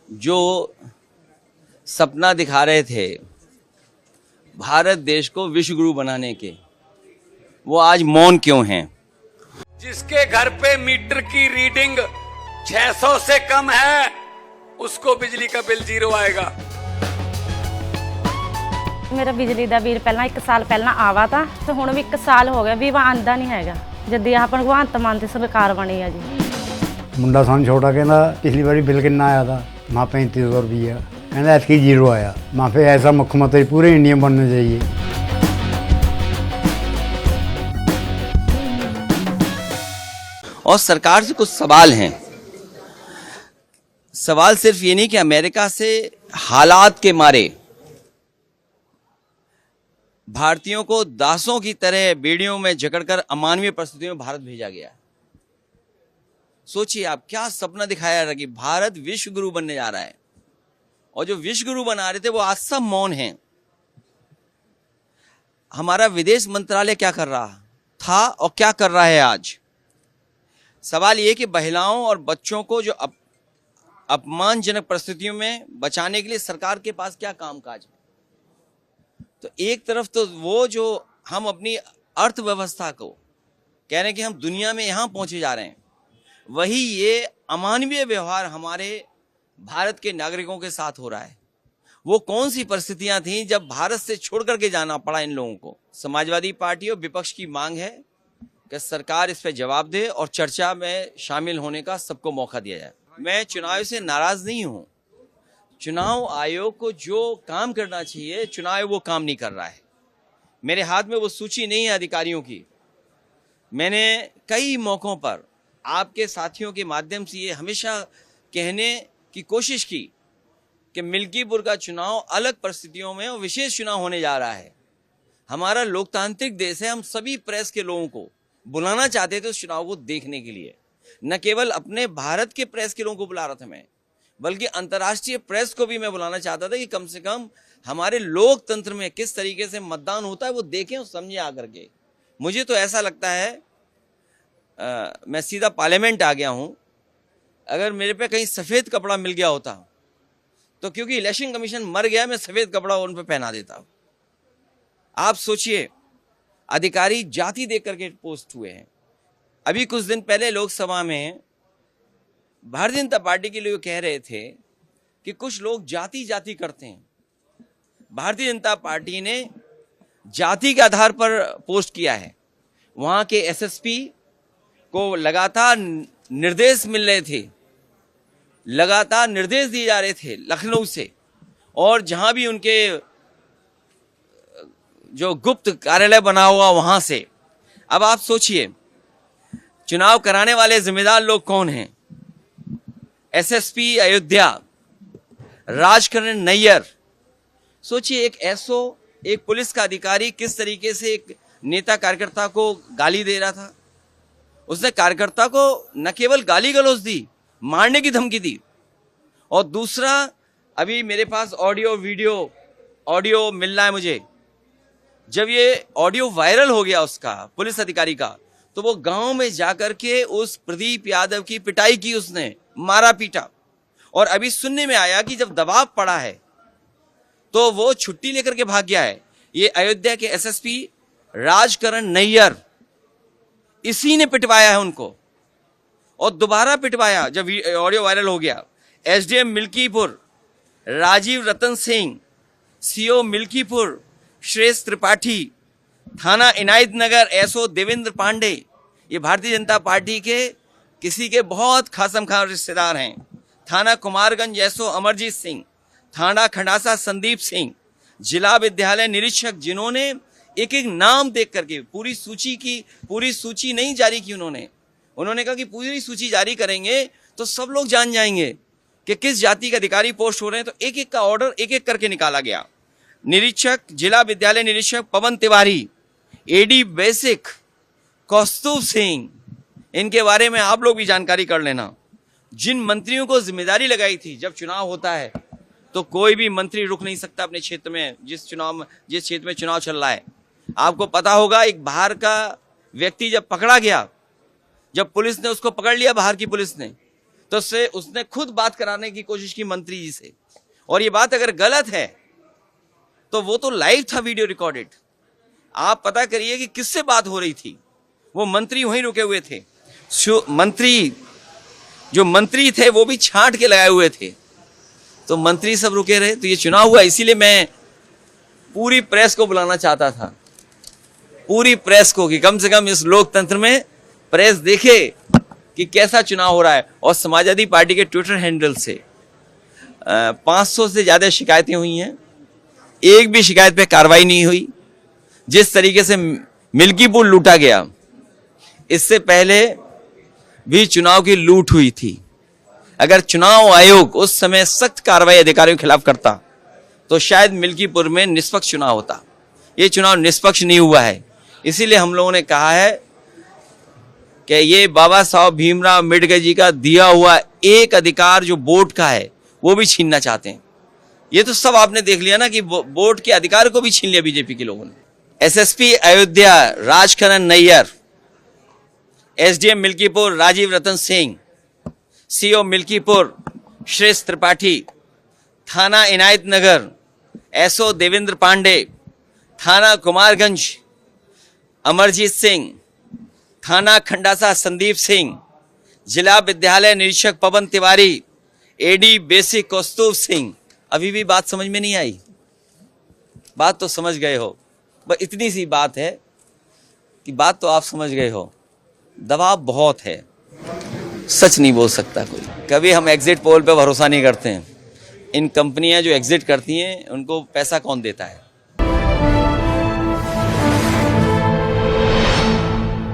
जो सपना दिखा रहे थे भारत देश को विश्व गुरु बनाने के, वो आज मौन क्यों हैं? जिसके घर पे मीटर की रीडिंग 600 से कम है उसको बिजली का बिल 0 आएगा। मेरा बिजली ਦਾ ਬਿੱਲ ਪਹਿਲਾਂ 1 ਸਾਲ ਪਹਿਲਾਂ ਆਵਾ ਤਾਂ ਤੇ ਹੁਣ ਵੀ 1 ਸਾਲ ਹੋ ਗਿਆ ਵੀ ਆਂਦਾ ਨਹੀਂ ਹੈਗਾ ਜਦ ਆਹ ਭਗਵੰਤ ਮਾਨ ਦੀ ਸਰਕਾਰ ਬਣੀ ਆ ਜੀ। ਮੁੰਡਾ ਸਾਨੂੰ ਛੋਟਾ ਕਹਿੰਦਾ ਪਿਛਲੀ ਵਾਰੀ ਬਿੱਲ ਕਿੰਨਾ ਆਇਆ था माँ 3500 रुपया कहना ऐसी 0 आया। माँ पे ऐसा मुख्यमंत्री पूरे इंडिया में बनना चाहिए। और सरकार से कुछ सवाल हैं। सवाल सिर्फ ये नहीं कि अमेरिका से हालात के मारे भारतीयों को दासों की तरह बेड़ियों में जकड़कर अमानवीय परिस्थितियों में भारत भेजा गया। सोचिए आप, क्या सपना दिखाया जा रहा है कि भारत विश्व गुरु बनने जा रहा है, और जो विश्व गुरु बना रहे थे वो आज सब मौन हैं। हमारा विदेश मंत्रालय क्या कर रहा था और क्या कर रहा है आज? सवाल ये कि महिलाओं और बच्चों को जो अपमानजनक परिस्थितियों में बचाने के लिए सरकार के पास क्या कामकाज है? तो एक तरफ तो वो जो हम अपनी अर्थव्यवस्था को कह रहे हैं कि हम दुनिया में यहां पहुंचे जा रहे हैं, वही ये अमानवीय व्यवहार हमारे भारत के नागरिकों के साथ हो रहा है। वो कौन सी परिस्थितियां थीं जब भारत से छोड़ करके जाना पड़ा इन लोगों को? समाजवादी पार्टी और विपक्ष की मांग है कि सरकार इस पर जवाब दे और चर्चा में शामिल होने का सबको मौका दिया जाए। मैं चुनाव से नाराज नहीं हूं। चुनाव आयोग को जो काम करना चाहिए चुनाव आयोग वो काम नहीं कर रहा है। मेरे हाथ में वो सूची नहीं है अधिकारियों की। मैंने कई मौकों पर आपके साथियों के माध्यम से ये हमेशा कहने की कोशिश की कि मिल्कीपुर का चुनाव अलग परिस्थितियों में और विशेष चुनाव होने जा रहा है। हमारा लोकतांत्रिक देश है, हम सभी प्रेस के लोगों को बुलाना चाहते थे उस चुनाव को देखने के लिए। न केवल अपने भारत के प्रेस के लोगों को बुला रहा था मैं, बल्कि अंतर्राष्ट्रीय प्रेस को भी मैं बुलाना चाहता था कि कम से कम हमारे लोकतंत्र में किस तरीके से मतदान होता है वो देखें और समझें आकर के। मुझे तो ऐसा लगता है मैं सीधा पार्लियामेंट आ गया हूं। अगर मेरे पे कहीं सफ़ेद कपड़ा मिल गया होता तो क्योंकि इलेक्शन कमीशन मर गया, मैं सफ़ेद कपड़ा उन पे पहना देता। आप सोचिए, अधिकारी जाति देख करके पोस्ट हुए हैं। अभी कुछ दिन पहले लोकसभा में भारतीय जनता पार्टी के लोग कह रहे थे कि कुछ लोग जाति जाति करते हैं। भारतीय जनता पार्टी ने जाति के आधार पर पोस्ट किया है। वहां के एसएसपी को लगातार निर्देश मिल रहे थे, लगातार निर्देश दिए जा रहे थे लखनऊ से, और जहां भी उनके जो गुप्त कार्यालय बना हुआ वहां से। अब आप सोचिए, चुनाव कराने वाले जिम्मेदार लोग कौन हैं? एसएसपी अयोध्या, राजकरण नैयर। सोचिए, एक एसओ, एक पुलिस का अधिकारी किस तरीके से एक नेता कार्यकर्ता को गाली दे रहा था। उसने कार्यकर्ता को न केवल गाली गलौज दी, मारने की धमकी दी। और दूसरा, अभी मेरे पास ऑडियो मिल रहा है मुझे। जब ये ऑडियो वायरल हो गया उसका, पुलिस अधिकारी का, तो वो गांव में जाकर के उस प्रदीप यादव की पिटाई की, उसने मारा पीटा। और अभी सुनने में आया कि जब दबाव पड़ा है तो वो छुट्टी लेकर के भाग गया है। ये अयोध्या के एसएसपी राजकरण नैयर, इसी ने पिटवाया है उनको, और दोबारा पिटवाया जब ऑडियो वायरल हो गया। एसडीएम मिल्कीपुर राजीव रतन सिंह, सीओ मिल्कीपुर श्रेष्ठ त्रिपाठी, थाना इनायत नगर एसओ देवेंद्र पांडे, ये भारतीय जनता पार्टी के किसी के बहुत खासम खास रिश्तेदार हैं। थाना कुमारगंज एसओ अमरजीत सिंह, थाना खंडासा संदीप सिंह, जिला विद्यालय निरीक्षक, जिन्होंने एक एक नाम देख करके पूरी सूची नहीं जारी की। उन्होंने कहा कि पूरी सूची जारी करेंगे तो सब लोग जान जाएंगे कि किस जाति के अधिकारी पोस्ट हो रहे हैं। तो एक एक का ऑर्डर एक एक करके निकाला गया। निरीक्षक, जिला विद्यालय निरीक्षक पवन तिवारी, एडी बेसिक कौस्तुभ सिंह, इनके बारे में आप लोग भी जानकारी कर लेना। जिन मंत्रियों को जिम्मेदारी लगाई थी, जब चुनाव होता है तो कोई भी मंत्री रुक नहीं सकता अपने क्षेत्र में, जिस क्षेत्र में चुनाव चल रहा है। आपको पता होगा, एक बाहर का व्यक्ति जब पकड़ा गया, जब पुलिस ने उसको पकड़ लिया, बाहर की पुलिस ने, तो उसने खुद बात कराने की कोशिश की मंत्री जी से, और ये बात अगर गलत है तो वो तो लाइव था, वीडियो रिकॉर्डेड। आप पता करिए कि किससे बात हो रही थी। वो मंत्री वहीं रुके हुए थे, जो मंत्री थे वो भी छांट के लगाए हुए थे, तो मंत्री सब रुके रहे। तो ये चुनाव हुआ, इसीलिए मैं पूरी प्रेस को बुलाना चाहता था, पूरी प्रेस को, कि कम से कम इस लोकतंत्र में प्रेस देखे कि कैसा चुनाव हो रहा है। और समाजवादी पार्टी के ट्विटर हैंडल से 500 से ज्यादा शिकायतें हुई हैं, एक भी शिकायत पे कार्रवाई नहीं हुई। जिस तरीके से मिल्कीपुर लूटा गया, इससे पहले भी चुनाव की लूट हुई थी। अगर चुनाव आयोग उस समय सख्त कार्रवाई अधिकारियों के खिलाफ करता तो शायद मिल्कीपुर में निष्पक्ष चुनाव होता। ये चुनाव निष्पक्ष नहीं हुआ है, इसीलिए हम लोगों ने कहा है कि ये बाबा साहब भीमराव अम्बेडकर जी का दिया हुआ एक अधिकार जो वोट का है वो भी छीनना चाहते हैं। ये तो सब आपने देख लिया ना कि वोट के अधिकार को भी छीन लिया बीजेपी के लोगों ने। SSP Ayodhya Rajkaran Nayyar, SDM Milkipur Rajiv Ratan Singh, CO Milkipur श्रेष्ठ त्रिपाठी, थाना इनायत नगर एसओ देवेंद्र पांडे, थाना कुमारगंज अमरजीत सिंह, थाना खंडासा संदीप सिंह, जिला विद्यालय निरीक्षक पवन तिवारी, एडी बेसिक कौस्तुभ सिंह। अभी भी बात समझ में नहीं आई? बात तो समझ गए हो, बस इतनी सी बात है कि बात तो आप समझ गए हो। दबाव बहुत है, सच नहीं बोल सकता कोई। कभी हम एग्जिट पोल पे भरोसा नहीं करते हैं। इन कंपनियां जो एग्जिट करती हैं उनको पैसा कौन देता है?